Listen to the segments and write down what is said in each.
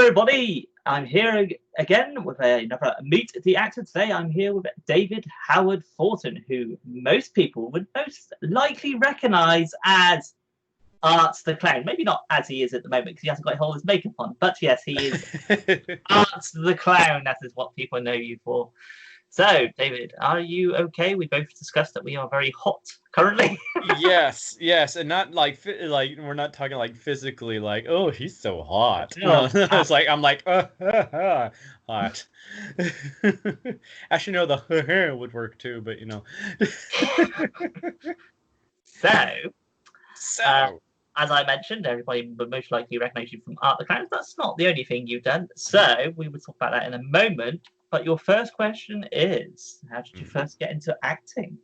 everybody. I'm here again with another Meet the Actor. Today I'm here with David Howard Thornton, who most people would most likely recognise as Arts the Clown. Maybe not as he is at the moment because he hasn't got all his makeup on, but yes, he is Arts the Clown. That is what people know you for. So, David, are you okay? We both discussed that we are very hot currently. yes, and not like we're not talking like physically, like, oh, he's so hot. No. It's like I'm like hot. Actually, no, the would work too, but you know. So, as I mentioned, everybody would most likely recognize you from Art the Clown. That's not the only thing you've done. So we will talk about that in a moment. But your first question is, how did you first get into acting?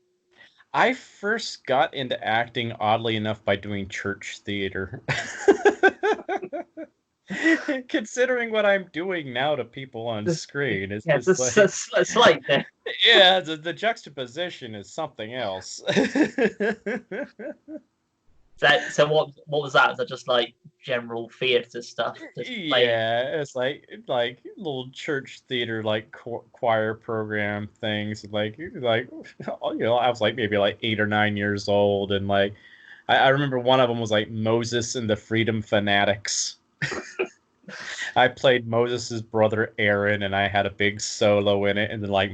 I first got into acting, oddly enough, by doing church theater. Considering what I'm doing now to people on screen, it's just a slight there. Yeah, the juxtaposition is something else. So what was that? Was that just like general theater stuff? Yeah, it's like little church theater, like choir program things. Like you know, I was like maybe like 8 or 9 years old, and like I remember one of them was like Moses and the Freedom Fanatics. I played Moses's brother Aaron, and I had a big solo in it, and then like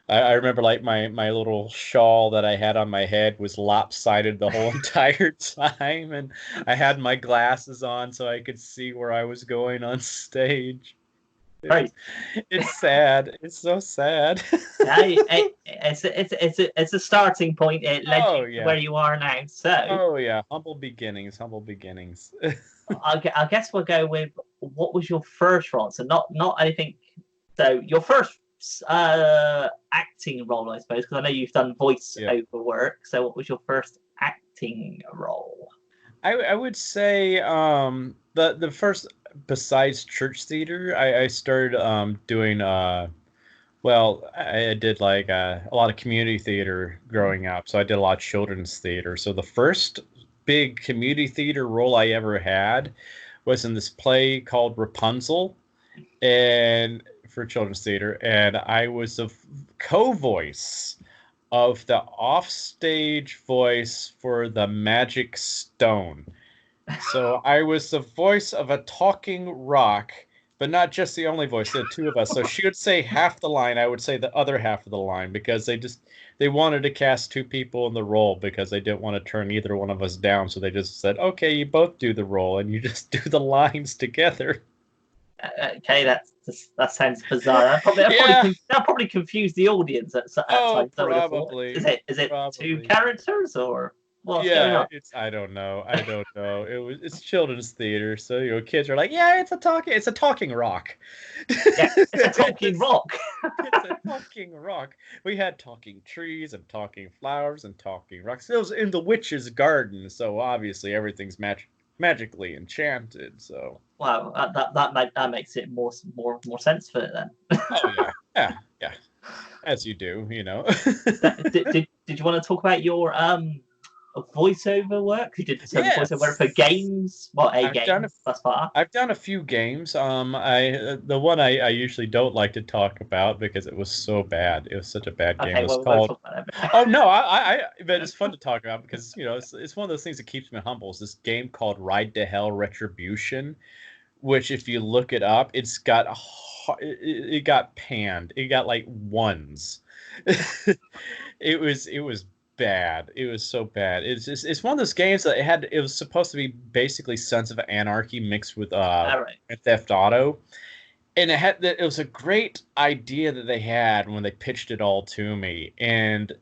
I remember like my little shawl that I had on my head was lopsided the whole entire time, and I had my glasses on so I could see where I was going on stage. It's sad. It's so sad. It's a starting point. It led you to where you are now. So humble beginnings. I guess we'll go with what was your first role. So not anything. So your first acting role, I suppose, because I know you've done voice over work. So what was your first acting role? I would say the first, besides church theater, I started doing I did like a lot of community theater growing up. So I did a lot of children's theater. So the first big community theater role I ever had was in this play called Rapunzel, and for children's theater, and I was the co-voice of the offstage voice for the Magic Stone. So I was the voice of a talking rock, but not just the only voice. There were two of us. So she would say half the line, I would say the other half of the line, because they wanted to cast two people in the role because they didn't want to turn either one of us down. So they just said, okay, you both do the role and you just do the lines together. Okay, that sounds bizarre. That probably confused the audience at times. Probably. Is it two characters or what's going on? I don't know. It's children's theater, so you know, kids are like, it's a talking rock. Yeah, it's a talking rock. It's a talking rock. We had talking trees and talking flowers and talking rocks. It was in the witch's garden, so obviously everything's magically enchanted. So wow, that makes it more sense for it then. Oh yeah, as you do, you know. Did you want to talk about your voiceover work? You did some voiceover work for games. I've done a few games. The one I usually don't like to talk about because it was so bad. It was such a bad game. It was called. Oh no, but it's fun to talk about because you know it's one of those things that keeps me humble. It's this game called Ride to Hell Retribution, which if you look it up, it got panned. It got like ones. It was bad. It was so bad. It's one of those games that it was supposed to be basically Sons of Anarchy mixed with Theft Auto, and it was a great idea that they had when they pitched it all to me, and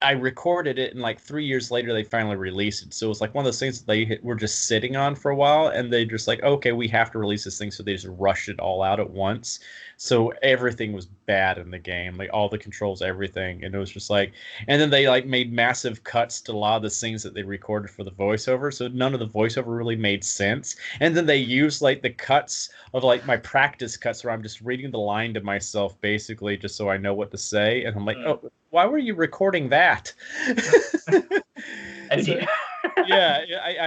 I recorded it, and like 3 years later they finally released it. So it was like one of those things that they were just sitting on for a while, and they just like, okay, we have to release this thing, so they just rushed it all out at once. So everything was bad in the game, like all the controls, everything, and it was just like, and then they like made massive cuts to a lot of the scenes that they recorded for the voiceover, so none of the voiceover really made sense. And then they used like the cuts of like my practice cuts where I'm just reading the line to myself basically just so I know what to say, and I'm like, oh, why were you recording that? Yeah,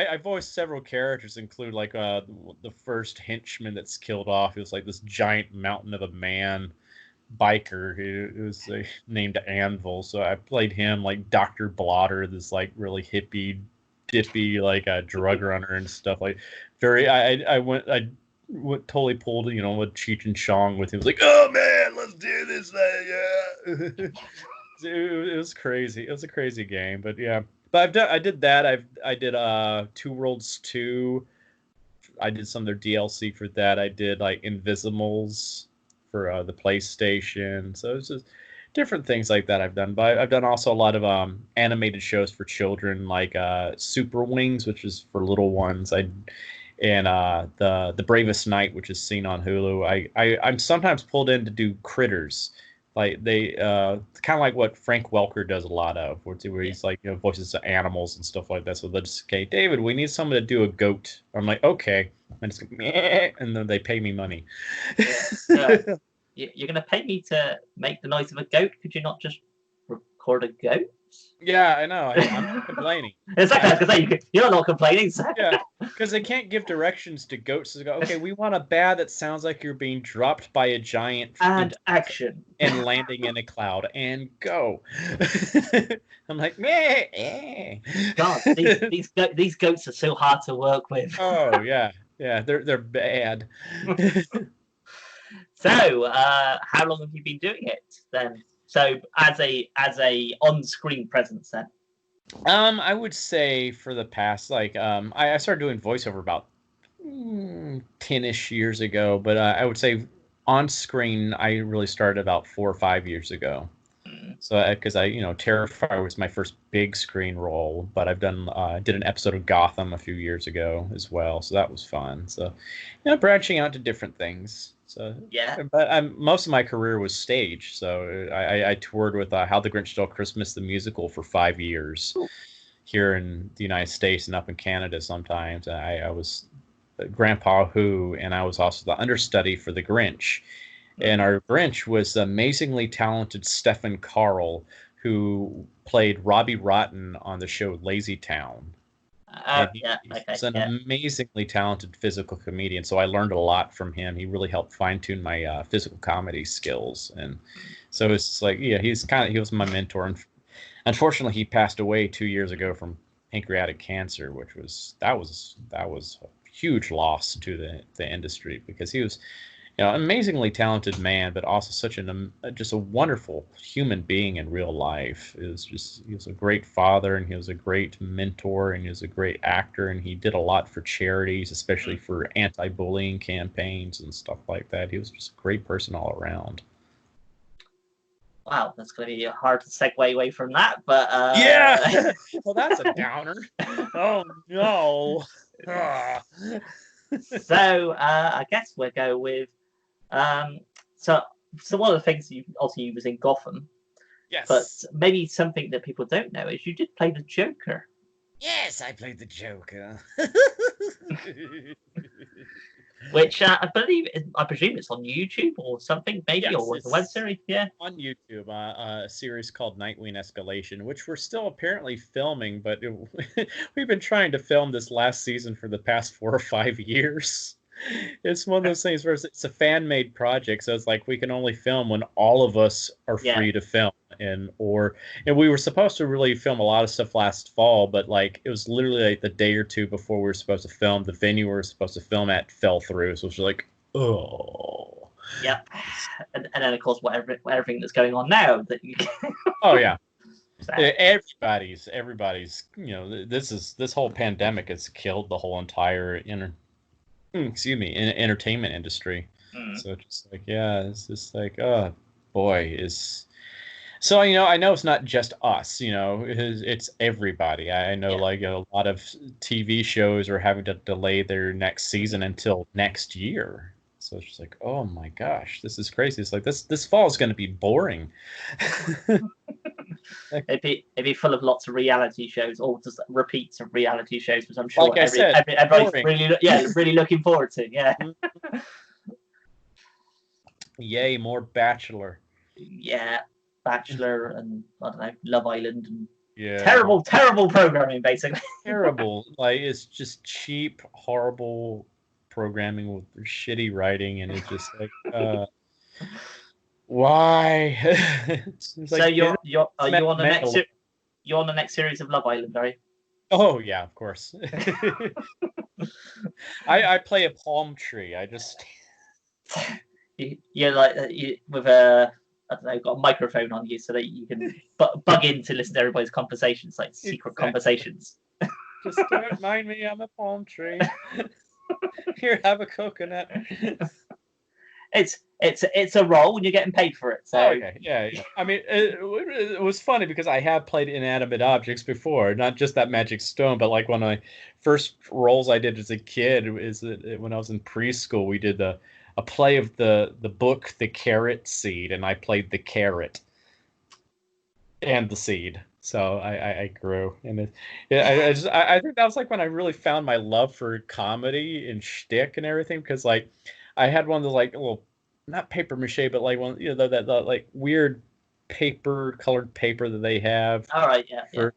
I voiced several characters, include like the first henchman that's killed off. He was like this giant mountain of a man biker who was named Anvil. So I played him, like Dr. Blotter, this like really hippie dippy like a drug runner and stuff. Like very I totally pulled, you know, with Cheech and Chong with him. It was like, oh man, let's do this thing, yeah. It was crazy. It was a crazy game, but yeah. But I did that. I did Two Worlds 2. I did some of their DLC for that. I did like Invisimals for the PlayStation. So it's just different things like that I've done. But I've done also a lot of animated shows for children, like Super Wings, which is for little ones. And the Bravest Knight, which is seen on Hulu. I'm sometimes pulled in to do Critters. Like they kind of like what Frank Welker does a lot of, where he's like, you know, voices of animals and stuff like that. So they'll just say, David, we need someone to do a goat. I'm like, okay, and it's like, and then they pay me money. Yeah. So you're gonna pay me to make the noise of a goat? Could you not just record a goat? Yeah, I know. I'm not complaining. Exactly. I was gonna say you're not complaining. So. Yeah, because they can't give directions to goats. They go, okay, we want a bat that sounds like you're being dropped by a giant and action and landing in a cloud and go. I'm like, meh. God, these goats are so hard to work with. Oh yeah, they're bad. So, how long have you been doing it then? So, as a on-screen presence then. I would say for the past I started doing voiceover about 10-ish years ago, but I would say on screen I really started about 4 or 5 years ago. So because Terrifier was my first big screen role, but I've done did an episode of Gotham a few years ago as well, so that was fun. So branching out to different things. So yeah, but most of my career was stage. So I toured with How the Grinch Stole Christmas the musical for 5 years. Ooh. Here in the United States and up in Canada sometimes. I was Grandpa Who, and I was also the understudy for the Grinch. And our Grinch was the amazingly talented Stephen Carl, who played Robbie Rotten on the show Lazy Town. He's an amazingly talented physical comedian, so I learned a lot from him. He really helped fine-tune my physical comedy skills, and so it's like, yeah, he was my mentor. And unfortunately, he passed away 2 years ago from pancreatic cancer, which was a huge loss to the industry, because he was amazingly talented man, but also such just a wonderful human being in real life. He was a great father, and he was a great mentor, and he was a great actor, and he did a lot for charities, especially for anti-bullying campaigns and stuff like that. He was just a great person all around. Wow, that's going to be hard to segue away from that, but yeah. Well, that's a downer. Oh no. So I guess we'll go with so one of the things you was in Gotham. Yes. But maybe something that people don't know is you did play the Joker. Yes, I played the Joker. Which I presume it's on YouTube or something, maybe, or was a web series. Yeah, on YouTube, a series called Nightwing Escalation, which we're still apparently filming, but we've been trying to film this last season for the past 4 or 5 years. It's one of those things where it's a fan-made project, so it's like we can only film when all of us are free to film, and we were supposed to really film a lot of stuff last fall, but like it was literally like the day or two before we were supposed to film. The venue we were supposed to film at fell through, so it was like, oh. Yeah, and then of course everything that's going on now that you. Oh yeah. Everybody's this whole pandemic has killed the whole entire entertainment industry. So it's just like, it's just like, oh boy, so I know it's not just us, it's everybody. I know like a lot of TV shows are having to delay their next season until next year. So it's just like, oh my gosh, this is crazy. It's like this fall is going to be boring. It'd be full of lots of reality shows, or just repeats of reality shows, which I'm sure like everybody's really looking forward to. Yeah. Yay, more Bachelor. Yeah, Bachelor and I don't know, Love Island and Yeah. Terrible programming, basically. Terrible. Like, it's just cheap, horrible programming with shitty writing, and it's just like, why? It's So like, you're are you on the next mental. you're on the next series of Love Island, are you? Oh yeah, of course. I play a palm tree. I just You're like with a, I don't know, got a microphone on you so that you can bug in to listen to everybody's conversations, like secret conversations. Just don't mind me. I'm a palm tree. Here, have a coconut. It's a role when you're getting paid for it. So okay, yeah. I mean, it was funny because I have played inanimate objects before, not just that magic stone, but like one of my first roles I did as a kid is when I was in preschool. We did a play of the book The Carrot Seed, and I played the carrot and the seed. So I grew, and I think that was like when I really found my love for comedy and shtick and everything, because like I had one of those like little, not paper mache, but like one, that like weird colored paper that they have. All right, yeah.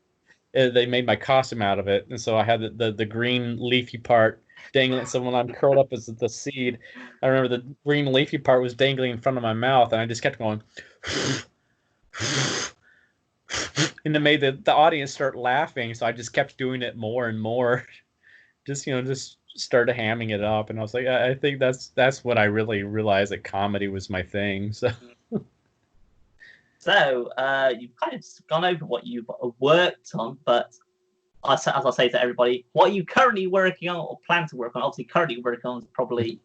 They made my costume out of it, and so I had the green leafy part dangling. So when I'm curled up as the seed, I remember the green leafy part was dangling in front of my mouth, and I just kept going. And it made the audience start laughing, so I just kept doing it more and more. Just started hamming it up, and I was like, I think that's when I really realized that comedy was my thing. So you've kind of gone over what you've worked on, but as I say to everybody, what are you currently working on or plan to work on? Obviously, currently working on is probably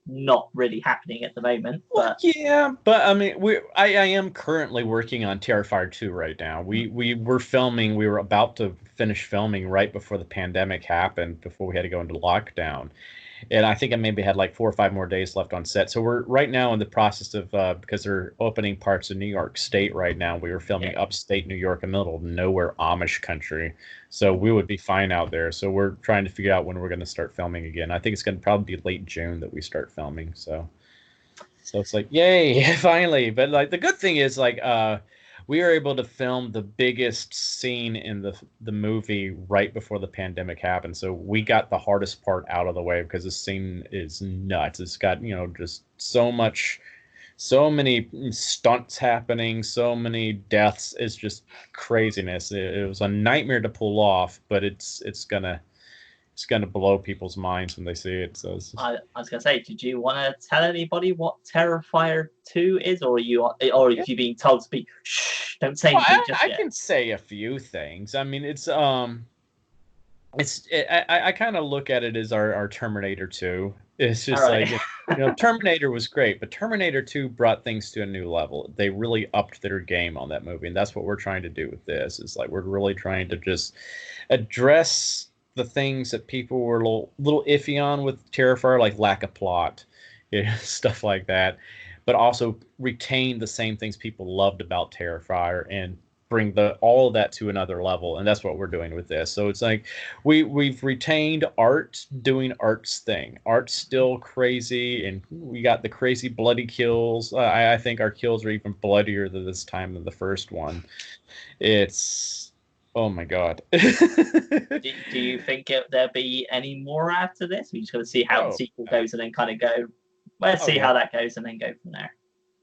not really happening at the moment. But yeah, but I mean, I am currently working on Terrifier 2 right now. We were filming. We were about to finish filming right before the pandemic happened, before we had to go into lockdown. And I think I maybe had like 4 or 5 more days left on set. So we're right now in the process of, because they're opening parts of New York State right now. We were filming upstate New York, in the middle of nowhere, Amish country. So we would be fine out there. So we're trying to figure out when we're going to start filming again. I think it's going to probably be late June that we start filming. So it's like, yay, finally. But like the good thing is like, we were able to film the biggest scene in the movie right before the pandemic happened. So we got the hardest part out of the way, because the scene is nuts. It's got, just so many stunts happening, so many deaths. It's just craziness. It was a nightmare to pull off, but it's gonna blow people's minds when they see it. So I was gonna say, did you want to tell anybody what Terrifier 2 is, or if you're being told to be, shh, don't say anything just yet? I can say a few things. I mean, I kind of look at it as our Terminator 2. It's just right. Like, Terminator was great, but Terminator 2 brought things to a new level. They really upped their game on that movie, and that's what we're trying to do with this. Is like we're really trying to just address the things that people were a little iffy on with Terrifier, like lack of plot, stuff like that, but also retain the same things people loved about Terrifier and bring all of that to another level. And that's what we're doing with this. So it's like we've retained art doing art's thing. Art's still crazy, and we got the crazy bloody kills. I think our kills are even bloodier than this time than the first one. It's oh my god. do you think there'll be any more after this? We're just going to see how the sequel goes, and then kind of go, let's see how that goes, and then go from there.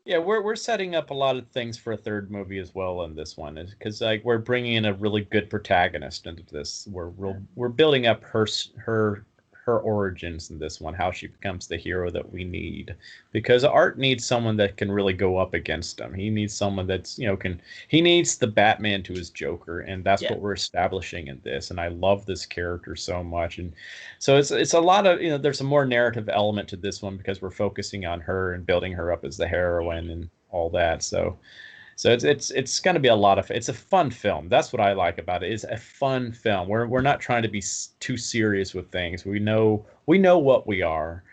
Yeah, we're setting up a lot of things for a third movie as well in this one, because like we're bringing in a really good protagonist into this. We're building up her origins in this one, how she becomes the hero that we need, because Art needs someone that can really go up against him. He needs someone that's he needs the Batman to his Joker, and that's what we're establishing in this. And I love this character so much, and so it's a lot of there's a more narrative element to this one, because we're focusing on her and building her up as the heroine and all that. So it's going to be it's a fun film. That's what I like about it. It's a fun film. We're not trying to be too serious with things. We know what we are,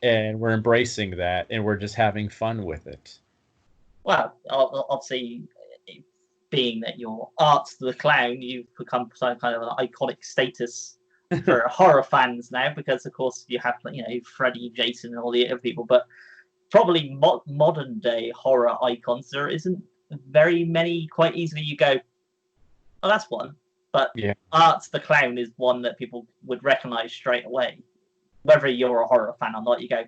and we're embracing that, and we're just having fun with it. Well, obviously, being that you're Art the Clown, you've become some kind of an iconic status for horror fans now, because of course you have Freddy, Jason, and all the other people, but probably modern day horror icons, there isn't very many quite easily you go, Oh, that's one. But yeah. Art the Clown is one that people would recognize straight away. Whether you're a horror fan or not, you go,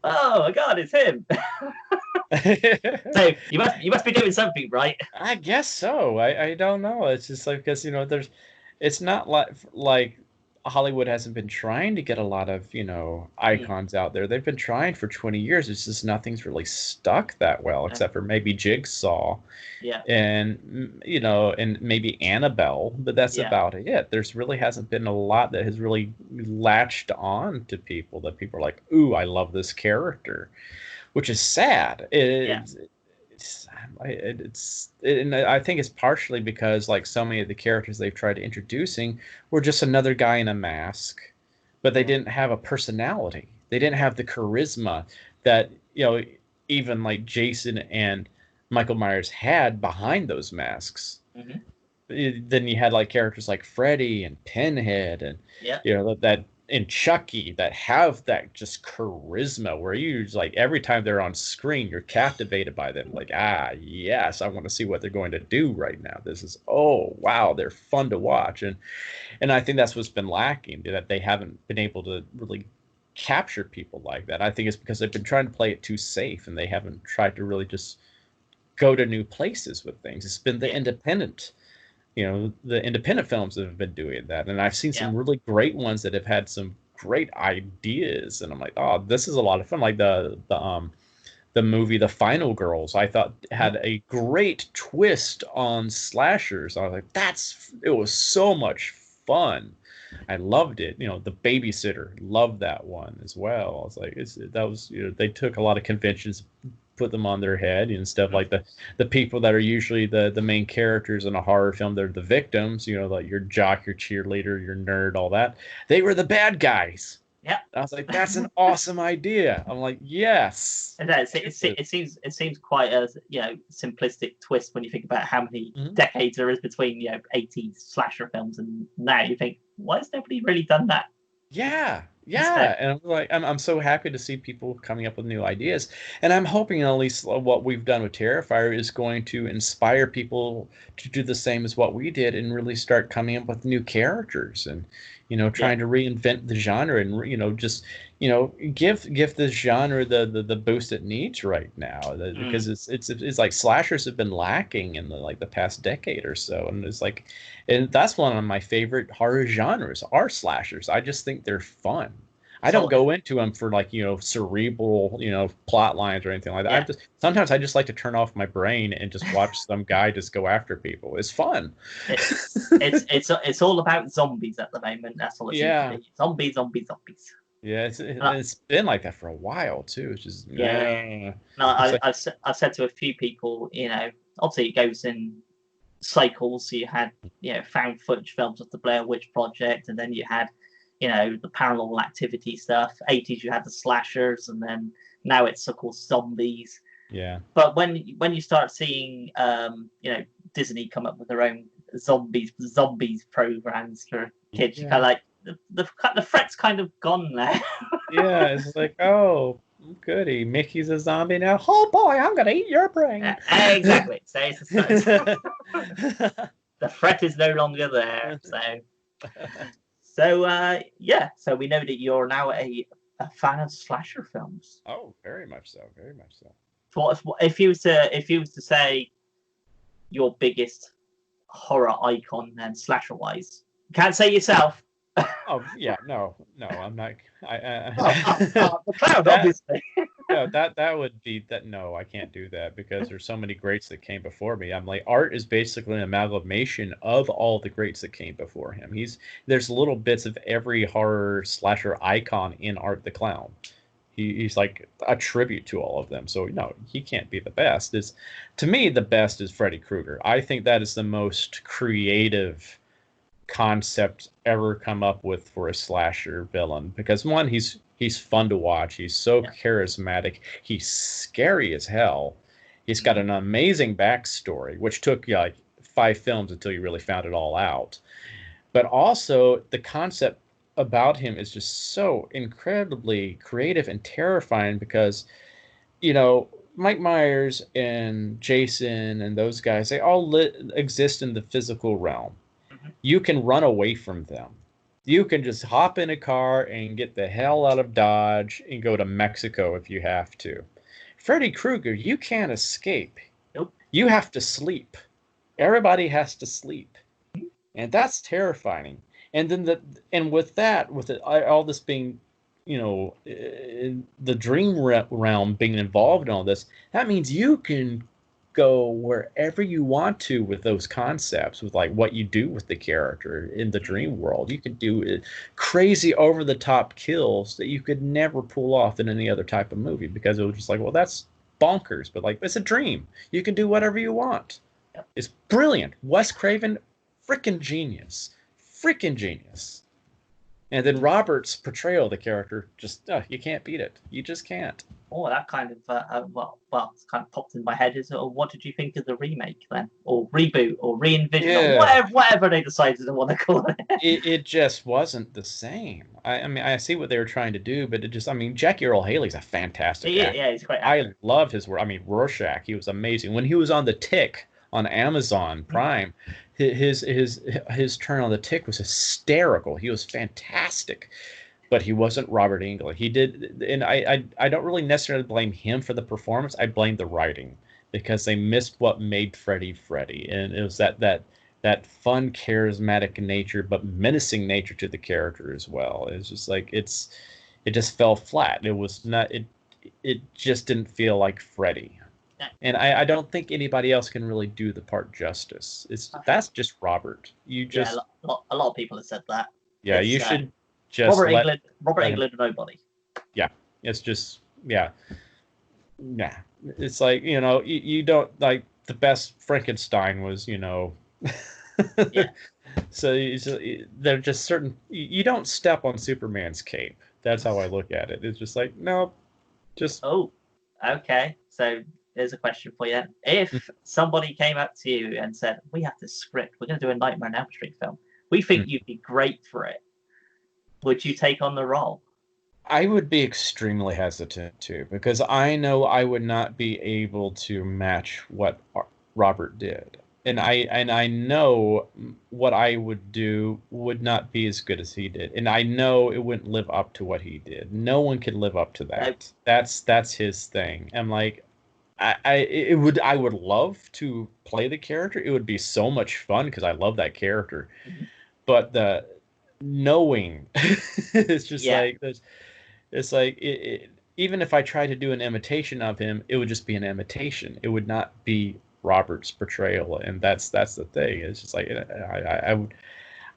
oh my god, it's him. So you must be doing something right. I guess so. I don't know. It's just like, because it's not like Hollywood hasn't been trying to get a lot of icons out there. They've been trying for 20 years. It's just nothing's really stuck that well, except for maybe Jigsaw. Yeah. And and maybe Annabelle, but that's about it. There's really hasn't been a lot that has really latched on to people that people are like, ooh, I love this character, which is sad. And I think it's partially because like so many of the characters they've tried introducing were just another guy in a mask, but they didn't have a personality. They didn't have the charisma that even like Jason and Michael Myers had behind those masks. Mm-hmm. Then you had like characters like Freddy and Pinhead and that and Chucky that have that just charisma where you just, like, every time they're on screen you're captivated by them, like, yes, I want to see what they're going to do right now. This is, oh wow, they're fun to watch. And I think that's what's been lacking, that they haven't been able to really capture people like that. I think it's because they've been trying to play it too safe and they haven't tried to really just go to new places with things. It's been the independent films that have been doing that, and I've seen some really great ones that have had some great ideas, and I'm like, oh, this is a lot of fun. Like the movie The Final Girls, I thought had a great twist on slashers. I was like, it was so much fun. I loved it. The Babysitter, loved that one as well. I was like, they took a lot of conventions, put them on their head and stuff, like the people that are usually the main characters in a horror film, they're the victims, like your jock, your cheerleader, your nerd, all that. They were the bad guys. Yeah. I was like, that's an awesome idea. I'm like, yes. And it seems quite a simplistic twist when you think about how many decades there is between 80s slasher films and now. You think, why has nobody really done that? Yeah, and I'm like, I'm so happy to see people coming up with new ideas, and I'm hoping at least what we've done with Terrifier is going to inspire people to do the same as what we did and really start coming up with new characters and trying to reinvent the genre and just give the genre the boost it needs right now, because it's like slashers have been lacking in the past decade or so, and it's like, and that's one of my favorite horror genres are slashers. I just think they're fun. I don't go into them for cerebral plot lines or anything like that. Sometimes I just like to turn off my brain and just watch some guy just go after people. It's fun. It's all about zombies at the moment. That's all it seems to be. Zombies. Yeah, it's been like that for a while too. It's just No, I've said to a few people, obviously it goes in cycles. So you had found footage films of the Blair Witch Project, and then you had the Paranormal Activity stuff. 80s you had the slashers, and then now it's so-called zombies. Yeah. But when you start seeing Disney come up with their own zombies programs for kids, you kind of like the threat's kind of gone now. Yeah, it's like, oh goody, Mickey's a zombie now. Oh boy, I'm gonna eat your brain. Exactly. So the threat is no longer there. So we know that you're now a fan of slasher films. Oh, very much so. Very much so. What if you was to say your biggest horror icon then slasher wise? You can't say yourself. Oh yeah, no, I'm not. The Clown, obviously. No, that would be that. No, I can't do that because there's so many greats that came before me. I'm like, Art is basically an amalgamation of all the greats that came before him. There's little bits of every horror slasher icon in Art the Clown. He's like a tribute to all of them. So no, he can't be the best. To me, the best is Freddy Krueger. I think that is the most creative concept ever come up with for a slasher villain, because one, he's fun to watch, he's so charismatic, he's scary as hell, he's got an amazing backstory which took like 5 films until you really found it all out, but also the concept about him is just so incredibly creative and terrifying, because Mike Myers and Jason and those guys, they all exist in the physical realm. Mm-hmm. You can run away from them. You can just hop in a car and get the hell out of Dodge and go to Mexico if you have to. Freddy Krueger, you can't escape. Nope. You have to sleep. Everybody has to sleep. And that's terrifying. And then with all this being, the dream realm being involved in all this, that means you can go wherever you want to with those concepts, with like what you do with the character in the dream world. You can do crazy over the top kills that you could never pull off in any other type of movie, because it was just like, well, that's bonkers, but like, it's a dream. You can do whatever you want. Yep. It's brilliant. Wes Craven, freaking genius. And then Robert's portrayal of the character, just you can't beat it. You just can't. Oh, that kind of it's kind of popped in my head. Is what did you think of the remake then, or reboot, or re-envision, or whatever they decided to want to call it? It just wasn't the same. I mean, I see what they were trying to do, but Jackie Earle Haley's a fantastic actor. Yeah, he's great. I love his work. I mean, Rorschach, he was amazing when he was on The Tick on Amazon Prime. His turn on The Tick was hysterical. He was fantastic, but he wasn't Robert Englund. He did, and I don't really necessarily blame him for the performance. I blame the writing, because they missed what made Freddy, and it was that fun, charismatic nature, but menacing nature to the character as well. It's just like it just fell flat. It was not. It just didn't feel like Freddy. And I don't think anybody else can really do the part justice. That's just Robert. A lot of people have said that. Yeah, you should just Robert Englund, nobody. Yeah, it's just nah. It's like, you don't, like, the best Frankenstein was, Yeah. So they're just certain. You don't step on Superman's cape. That's how I look at it. It's just like, no, just. Oh, okay. So there's a question for you. If somebody came up to you and said, "We have this script. We're going to do a Nightmare on Elm Street film. We think you'd be great for it," would you take on the role? I would be extremely hesitant to, because I know I would not be able to match what Robert did. And I know what I would do would not be as good as he did, and I know it wouldn't live up to what he did. No one could live up to that. That's his thing. I'm like, I would love to play the character. It would be so much fun because I love that character. Mm-hmm. But the knowing, it's just like this. It's like even if I tried to do an imitation of him, it would just be an imitation. It would not be Robert's portrayal, and that's the thing. It's just like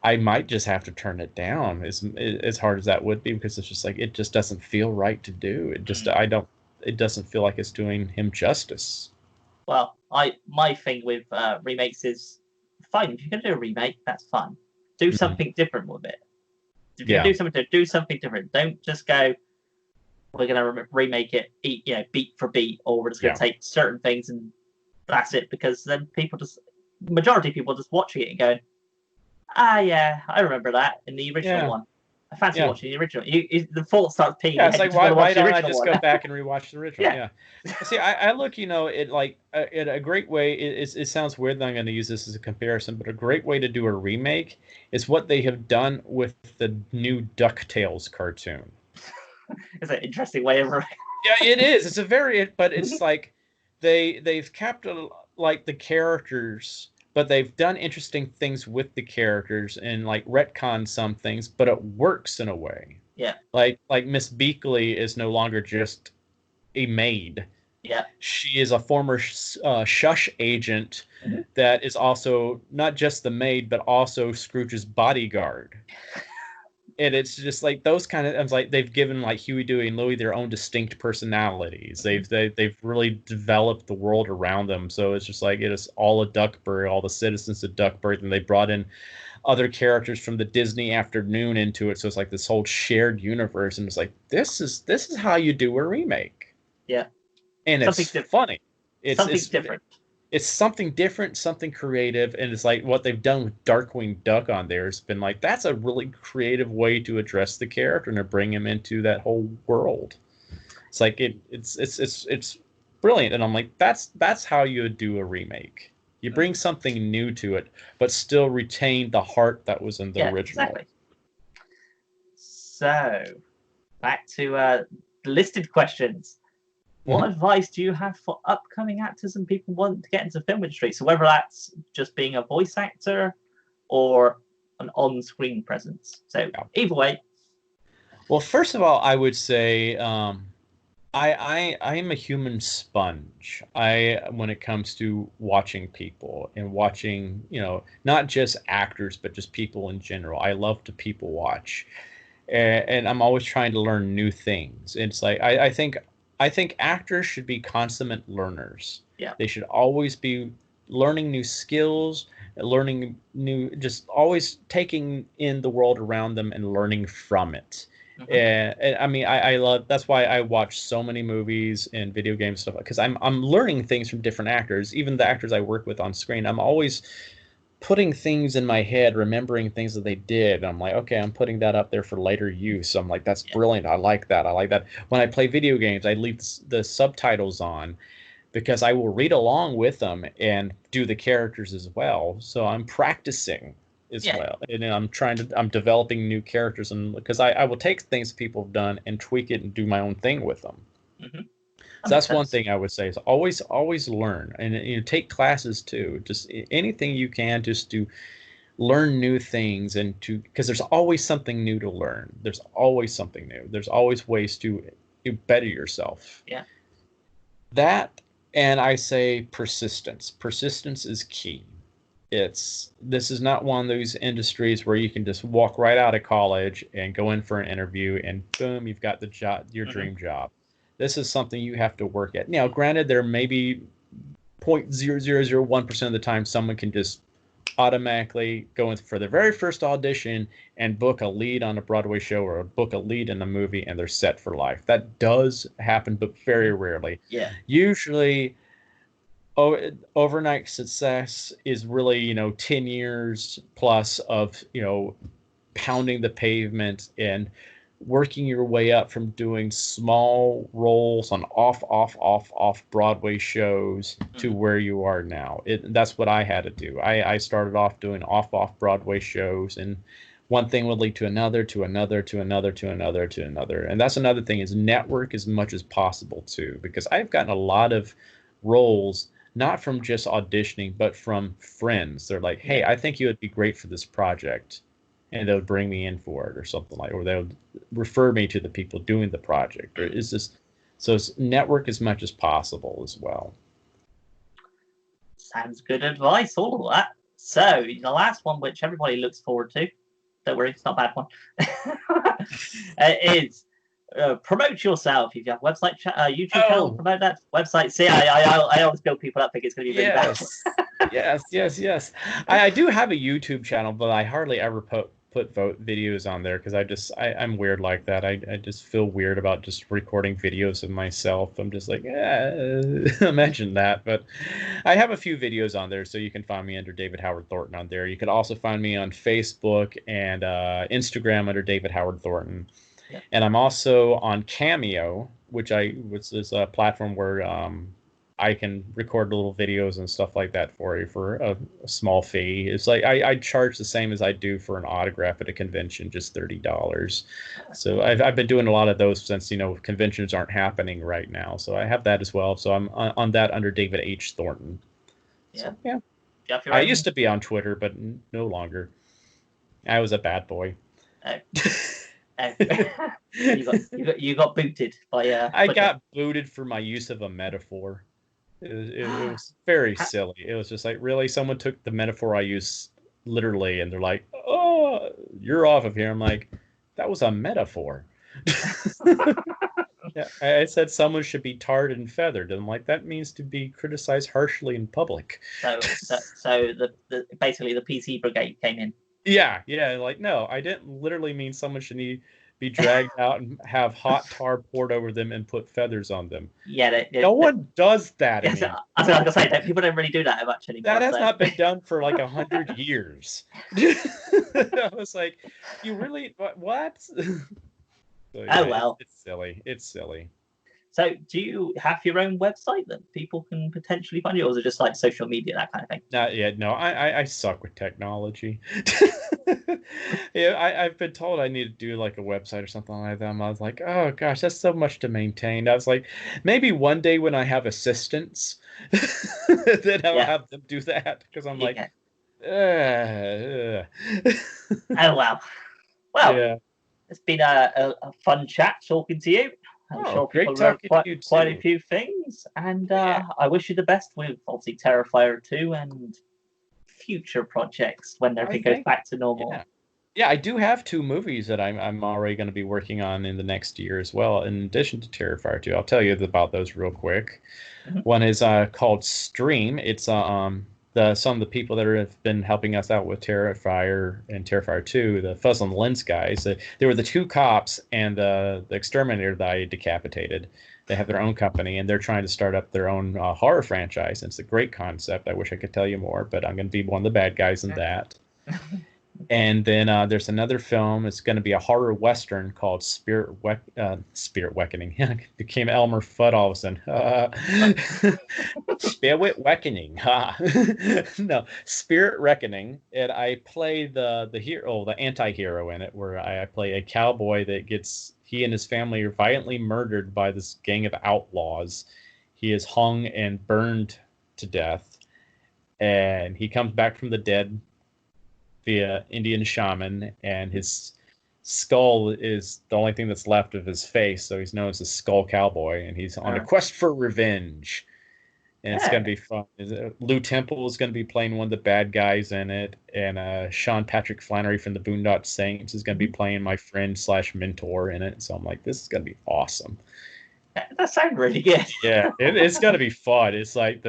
I might just have to turn it down as hard as that would be, because it's just like it just doesn't feel right to do. It doesn't feel like it's doing him justice. Well, my thing with remakes is, fine, if you're gonna do a remake, that's fun. Do something different with it. If you do something different. Don't just go, we're gonna remake it, beat for beat, or we're just gonna take certain things and that's it, because then majority of people just watching it and going, yeah, I remember that in the original one. I fancy watching the original. The thought starts peeing. Yeah, it's like, why don't I just go back and rewatch the original? Yeah. See, I look, it like a great way. It sounds weird that I'm going to use this as a comparison, but a great way to do a remake is what they have done with the new DuckTales cartoon. It's an interesting way of. Yeah, it is. It's but it's like they've kept like the characters, but they've done interesting things with the characters and like retconned some things, but it works in a way. Yeah. Like Miss Beakley is no longer just a maid. Yeah. She is a former shush agent that is also not just the maid, but also Scrooge's bodyguard. And it's just like those kind of. It's like they've given like Huey, Dewey, and Louie their own distinct personalities. They've really developed the world around them. So it's just like it is all a Duckburg, all the citizens of Duckburg, and they brought in other characters from the Disney afternoon into it. So it's like this whole shared universe, and it's like this is how you do a remake. Yeah, and it's funny. It's different. It's something different, something creative, and it's like what they've done with Darkwing Duck on there has been like, that's a really creative way to address the character and to bring him into that whole world. It's like it's brilliant. And I'm like, that's how you would do a remake. You bring something new to it, but still retain the heart that was in the original. Exactly. So, back to listed questions. What advice do you have for upcoming actors and people wanting to get into the film industry? So whether that's just being a voice actor or an on-screen presence. So either way. Well, first of all, I would say I am a human sponge. When it comes to watching people and watching, not just actors, but just people in general. I love to people watch, and I'm always trying to learn new things. It's like I think actors should be consummate learners. Yeah. They should always be learning new skills, learning new, just always taking in the world around them and learning from it. And I mean, I love, that's why I watch so many movies and video games stuff, because I'm learning things from different actors, even the actors I work with on screen. I'm always putting things in my head, remembering things that they did. I'm like, okay, I'm putting that up there for later use. So I'm like, that's brilliant. I like that. When I play video games, I leave the subtitles on because I will read along with them and do the characters as well. So I'm practicing as well. And I'm developing new characters, and because I will take things people have done and tweak it and do my own thing with them. So that's one thing I would say, is always learn, and take classes too. Just anything you can, just to learn new things, and because there's always something new to learn. There's always something new. There's always ways to better yourself. Yeah. That, and I say persistence. Persistence is key. This is not one of those industries where you can just walk right out of college and go in for an interview and boom, you've got the job, your dream job. This is something you have to work at. Now, granted, there may be 0.0001% of the time someone can just automatically go in for their very first audition and book a lead on a Broadway show or book a lead in a movie, and they're set for life. That does happen, but very rarely. Yeah. Usually, overnight success is really, 10 years plus of, pounding the pavement and working your way up from doing small roles on off Broadway shows to where you are now. That's what I had to do. I started off doing off Broadway shows, and one thing would lead to another, to another, to another, to another, to another. And that's another thing, is network as much as possible too, because I've gotten a lot of roles, not from just auditioning, but from friends. They're like, hey, I think you would be great for this project. And they would bring me in for it or something or they would refer me to the people doing the project. Or is this, so it's network as much as possible as well. Sounds good advice, all of that. So the last one, which everybody looks forward to, don't worry, it's not a bad one, is promote yourself. If you have a website, YouTube channel, promote that website. See, I always build people up, think it's going to be really bad. Yes. I do have a YouTube channel, but I hardly ever put videos on there, because I'm weird like that. I just feel weird about just recording videos of myself. I'm just like, imagine that. But I have a few videos on there, so you can find me under David Howard Thornton on there. You can also find me on Facebook and Instagram under David Howard Thornton. Yeah. And I'm also on Cameo, which is a platform where I can record little videos and stuff like that for you for a small fee. It's like I charge the same as I do for an autograph at a convention, just $30. So I've been doing a lot of those since conventions aren't happening right now. So I have that as well. So I'm on that under David H. Thornton. Yeah. So, yeah. I used to be on Twitter, but no longer. I was a bad boy. You got booted by. I got booted for my use of a metaphor. It was very silly. It was just like, really, someone took the metaphor I use literally, and they're like, "Oh, you're off of here." I'm like, that was a metaphor. Yeah, I said someone should be tarred and feathered, and I'm like, that means to be criticized harshly in public. So basically the PC brigade came in. Yeah, like, no, I didn't literally mean someone should be dragged out and have hot tar poured over them and put feathers on them. Yeah, no one does that. I was going to say that people don't really do that much anymore. That has not been done for like 100 years. I was like, you really what? So, yeah, well, it's silly. So, do you have your own website that people can potentially find you, or is it just like social media, that kind of thing? Not yet. No, I suck with technology. Yeah, I've been told I need to do like a website or something like that. I was like, oh gosh, that's so much to maintain. I was like, maybe one day when I have assistants, then I'll have them do that, because I'm like, oh wow. Well, yeah. It's been a fun chat talking to you. I'm sure people learned quite a few things, and I wish you the best with obviously Terrifier 2 and future projects when everything goes back to normal. Yeah, I do have 2 movies that I'm already going to be working on in the next year as well, in addition to Terrifier 2. I'll tell you about those real quick. Mm-hmm. One is called Stream. It's some of the people that have been helping us out with Terrifier and Terrifier 2, the Fuzz on the Lens guys. They were the 2 cops and the exterminator that I decapitated. They have their own company, and they're trying to start up their own horror franchise. And it's a great concept. I wish I could tell you more, but I'm going to be one of the bad guys in that. And then there's another film. It's going to be a horror western called Spirit Reckoning. Became Elmer Fudd all of a sudden. Spirit Reckoning. No, Spirit Reckoning. And I play the hero, the anti-hero in it, where I play a cowboy that he and his family are violently murdered by this gang of outlaws. He is hung and burned to death, and he comes back from the dead via Indian shaman, and his skull is the only thing that's left of his face, so he's known as the Skull Cowboy, and he's on a quest for revenge. And it's going to be fun. Lou Temple is going to be playing one of the bad guys in it, and Sean Patrick Flannery from the Boondock Saints is going to be playing my friend / mentor in it. So I'm like, this is going to be awesome. That sounds really good. Yeah, it's gonna be fun. It's like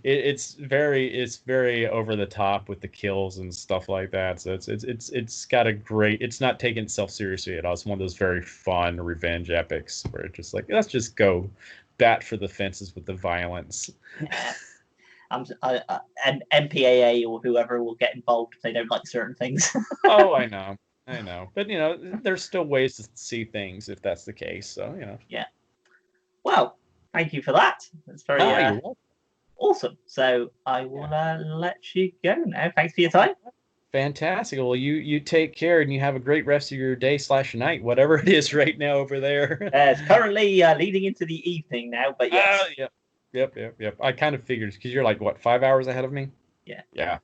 it's very over the top with the kills and stuff like that. So it's got a great. It's not taking itself seriously at all. It's one of those very fun revenge epics where it's just like, let's just go bat for the fences with the violence. Yeah. And MPAA or whoever will get involved if they don't like certain things. Oh, I know, but there's still ways to see things if that's the case. So Yeah. Well, thank you for that. That's very awesome. So I will let you go now. Thanks for your time. Fantastic. Well, you take care, and you have a great rest of your day / night, whatever it is right now over there. It's currently leading into the evening now, but yes. Yep. I kind of figured, because you're like, what, 5 hours ahead of me? Yeah. Yeah.